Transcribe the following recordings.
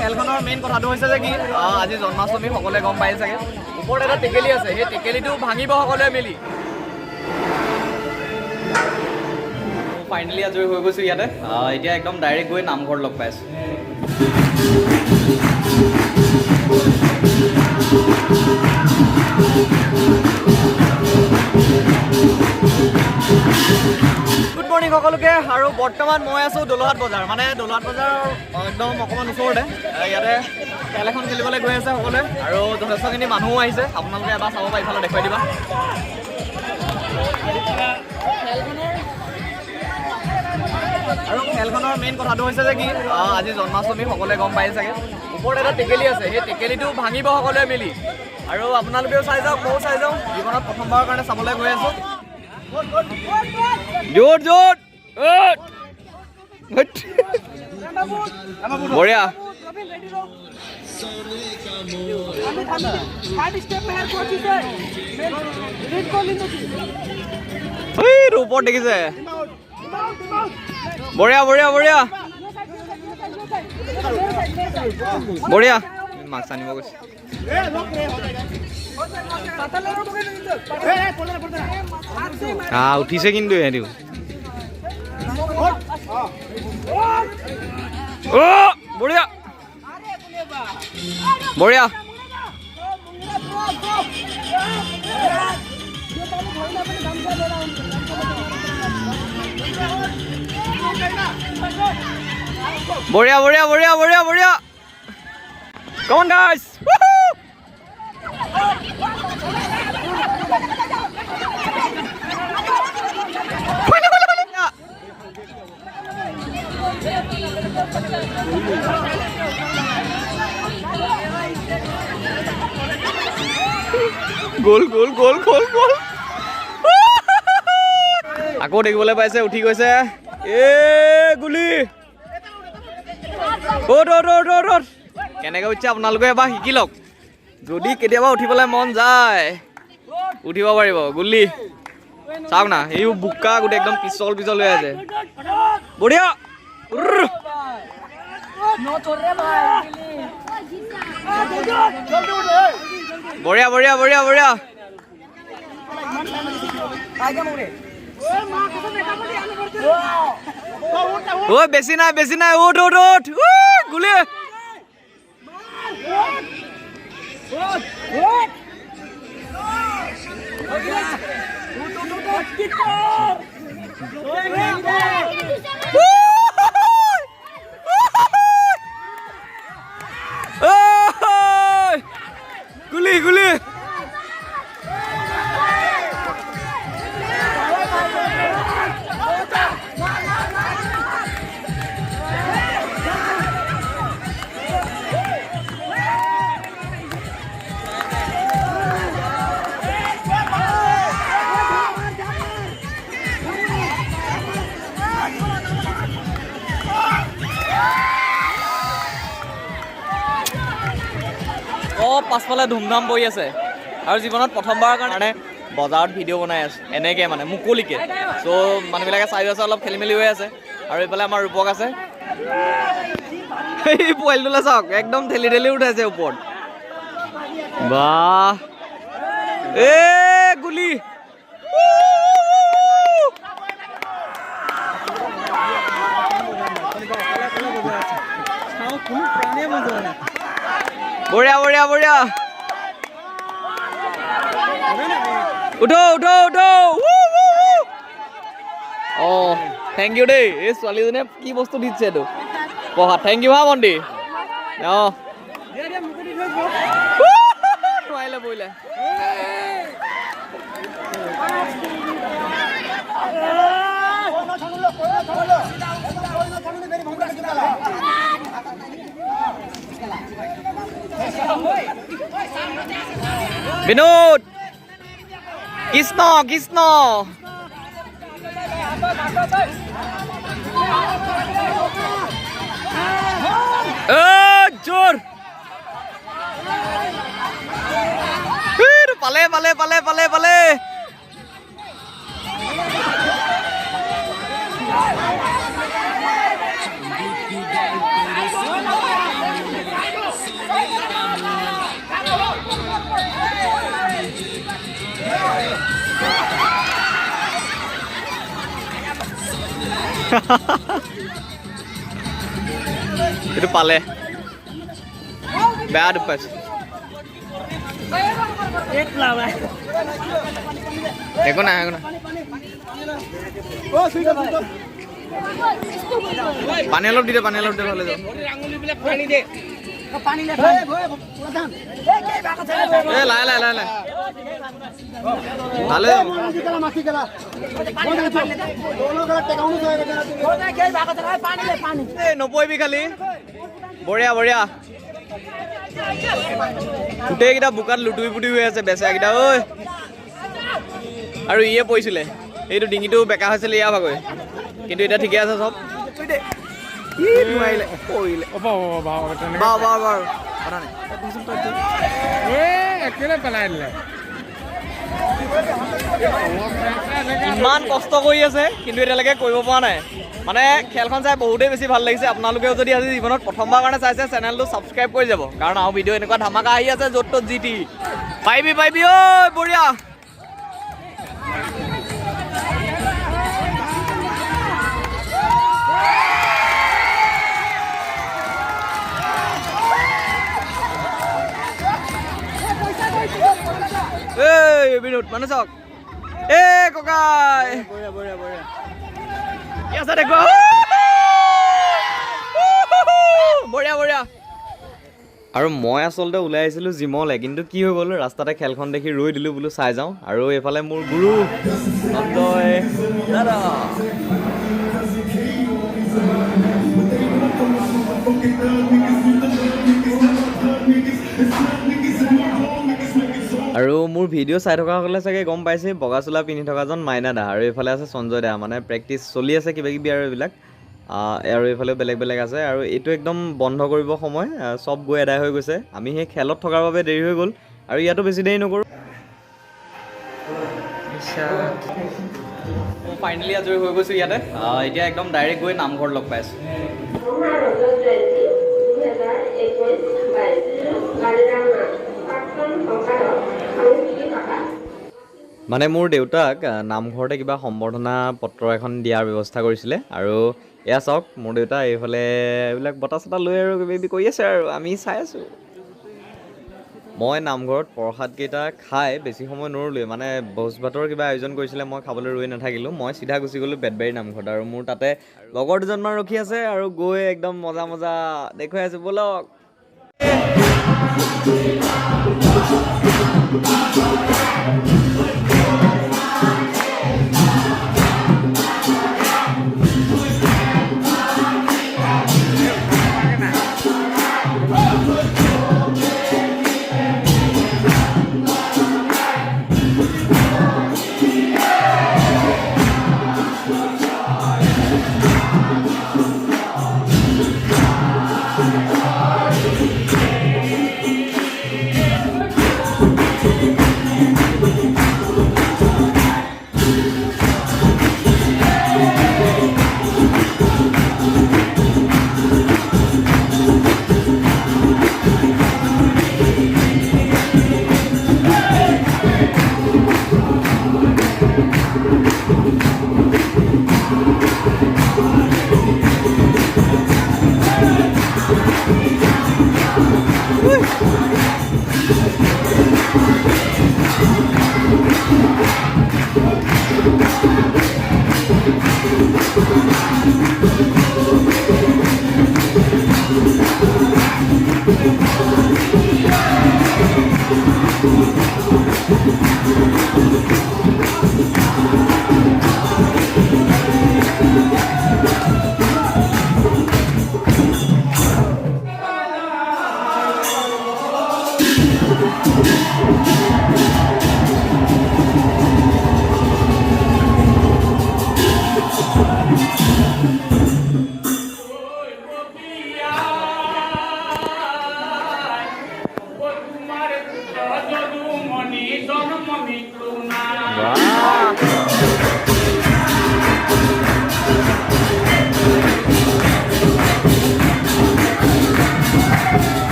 খেলখনৰ মেইন কথাটো হৈছে যে কি আজি জন্মাষ্টমী সকলোৱে গম পাই চাগে ওপৰত এটা টেকেলি আছে সেই টেকেলিটো ভাঙিব সকলোৱে মিলি ফাইনেলি আজৰি হৈ গৈছোঁ ইয়াতে এতিয়া একদম ডাইৰেক্ট গৈ নামঘৰত লগ পাইছোঁ গুড মৰ্ণিং সকলোকে আৰু বৰ্তমান মই আছোঁ দোলহাট বজাৰ মানে দোলহাট বজাৰ একদম অকণমান ওচৰতে ইয়াতে খেল এখন খেলিবলৈ গৈ আছে সকলোৱে আৰু যথেষ্টখিনি মানুহো আহিছে আপোনালোকে এবাৰ চাব পাৰি ইফালে দেখুৱাই দিবা আৰু খেলখনৰ মেইন কথাটো হৈছে যে কি আজি জন্মাষ্টমী সকলোৱে গম পাই চাগে ওপৰত এটা টেকেলি আছে সেই টেকেলিটো ভাঙিব সকলোৱে মিলি আৰু আপোনালোকেও চাই যাওক ময়ো চাই যাওঁ জীৱনত প্ৰথমবাৰৰ কাৰণে চাবলৈ গৈ আছোঁ জোৰ জোৰ বঢ়িয়া ওপৰত দেখিছে বঢ়িয়া বঢ়িয়া বঢ়িয়া বঢ়িয়া মাছ আনিব গৈছে উঠিছে কিন্তু হেৰিও বঢ়িয়া বঢ়িয়া বঢ়িয়া বঢ়িয়া বঢ়িয়া বঢ়িয়া বঢ়িয়া Come on guys! গোল গোল গোল গোল গোল আকৌ দেখিবলৈ পাইছে উঠি গৈছে এ গুলি কেনেকৈ উঠিছে আপোনালোকে এবাৰ শিকি লওক যদি কেতিয়াবা উঠিবলৈ মন যায় উঠিব পাৰিব গুলি চাওক না এই বুকা গোটেই একদম পিছল পিছল হৈ আছে বঢ়িয়া বঢ়িয়া বঢ়িয়া বঢ়িয়া বঢ়িয়া বেছি নাই উঠ উঠ উঠ গুলি গুলি গুলি পাছফালে ধুমধাম বহি আছে আৰু জীৱনত প্ৰথমবাৰৰ কাৰণে বজাৰত ভিডিঅ' বনাই আছে এনেকৈ মানে মুকলিকে চ' মানুহবিলাকে চাই আছে অলপ খেলি মেলি হৈ আছে আৰু এইফালে আমাৰ ৰূপক আছে এই পোৱালিটোলৈ চাওক একদম ঠেলি ঠেলি উঠাইছে ওপৰত বাহ এ গুলি বঢ়িয়া বঢ়িয়া বঢ়িয়া উঠো উঠো উঠো থেংক ইউ দেই এই ছোৱালীজনীয়ে কি বস্তু দিছে এইটো পঢ়া থেংক ইউ হা মন্দি নোৱাৰিলে বহিলে বিনোদ কৃষ্ণ কৃষ্ণ জোর পালে পালে পালে পালে পালে এইটো পালে বেয়া দুখ পাইছে একো নাই পানী অলপ দি দে ভালে যাব লাহে ভালে নপৰিবি খালি বঢ়িয়া গোটেইকেইটা বোকাত লুটুই পুটুই হৈ আছে বেচেৰাকেইটা ঐ আৰু ইয়ে পৰিছিলে এইটো ডিঙিটো বেকা হৈছিলে ইয়া ভাগৈ কিন্তু এতিয়া ঠিকে আছে চব ইমান কষ্ট কৰি আছে কিন্তু এতিয়ালৈকে কৰিব পৰা নাই মানে খেলখন চাই বহুতেই বেছি ভাল লাগিছে আপোনালোকেও যদি আজি জীৱনত প্ৰথমবাৰ কাৰণে চাইছে চেনেলটো ছাবস্ক্ৰাইব কৰি যাব কাৰণ আৰু ভিডিঅ' এনেকুৱা ধামাকা আহি আছে য'ত ত'ত জিটি পাৰিবি ঐ বঢ়িয়া বিনোদ মানে চাওক ককাই কি আছে দেখো বঢ়িয়া আৰু মই আচলতে ওলাই আহিছিলোঁ জিমলৈ কিন্তু কি হৈ গ'ল ৰাস্তাতে খেলখন দেখি ৰৈ দিলোঁ বোলো চাই যাওঁ আৰু এইফালে মোৰ গুৰু সঞ্জয় দাদা আৰু মোৰ ভিডিঅ' চাই থকাসকলে চাগে গম পাইছে বগা চোলা পিন্ধি থকাজন মাইনা দা আৰু এইফালে আছে সঞ্জয় দা মানে প্ৰেক্টিচ চলি আছে কিবাকিবি আৰু এইবিলাক আৰু এইফালেও বেলেগ আছে আৰু এইটো একদম বন্ধ কৰিব সময় চব গৈ এদাই হৈ গৈছে আমি সেই খেলত থকাৰ বাবে দেৰি হৈ গ'ল আৰু ইয়াতো বেছি দেৰি নকৰোঁ ফাইনেলি আজৰি হৈ গৈছোঁ ইয়াতে এতিয়া একদম ডাইৰেক্ট গৈ নামঘৰত লগ পাইছোঁ মানে মোৰ দেউতাক নামঘৰতে কিবা সম্বৰ্ধনা পত্ৰ এখন দিয়াৰ ব্যৱস্থা কৰিছিলে আৰু এয়া চাওক মোৰ দেউতা এইফালে এইবিলাক বটা চটা লৈ আৰু কিবাকিবি কৰি আছে আৰু আমি চাই আছোঁ মই নামঘৰত প্ৰসাদকেইটা খাই বেছি সময় নৰলোৱে মানে ভোজ ভাতৰ কিবা আয়োজন কৰিছিলে মই খাবলৈ ৰৈ নাথাকিলোঁ মই চিধা গুচি গ'লোঁ বেতবাৰী নামঘৰত আৰু মোৰ তাতে লগৰ দুজনমান ৰখি আছে আৰু গৈ একদম মজা দেখুৱাই আছোঁ ব'লক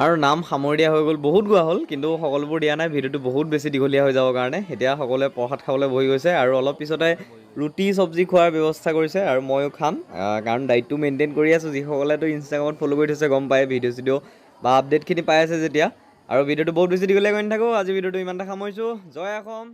আৰু নাম সামৰি দিয়া হৈ গ'ল, বহুত গোৱা হ'ল কিন্তু সকলোবোৰ দিয়া নাই, ভিডিঅ'টো বহুত বেছি দীঘলীয়া হৈ যাবৰ কাৰণে। এতিয়া সকলোৱে প্ৰসাদ খাবলৈ বহি গৈছে আৰু অলপ পিছতে ৰুটি চব্জি খোৱাৰ ব্যৱস্থা কৰিছে আৰু ময়ো খাম, কাৰণ ডাইটটো মেইনটেইন কৰি আছোঁ। যিসকলেতো ইনষ্টাগ্ৰামত ফ'ল' কৰি থৈছে গম পায় ভিডিঅ' চিডিঅ' বা আপডেটখিনি পাই আছে যেতিয়া। আৰু ভিডিঅ'টো বহুত বেছি দীঘলীয়া কৰি নাথাকোঁ, আজি ভিডিঅ'টো ইমানতে সামৰিছোঁ। জয় অসম।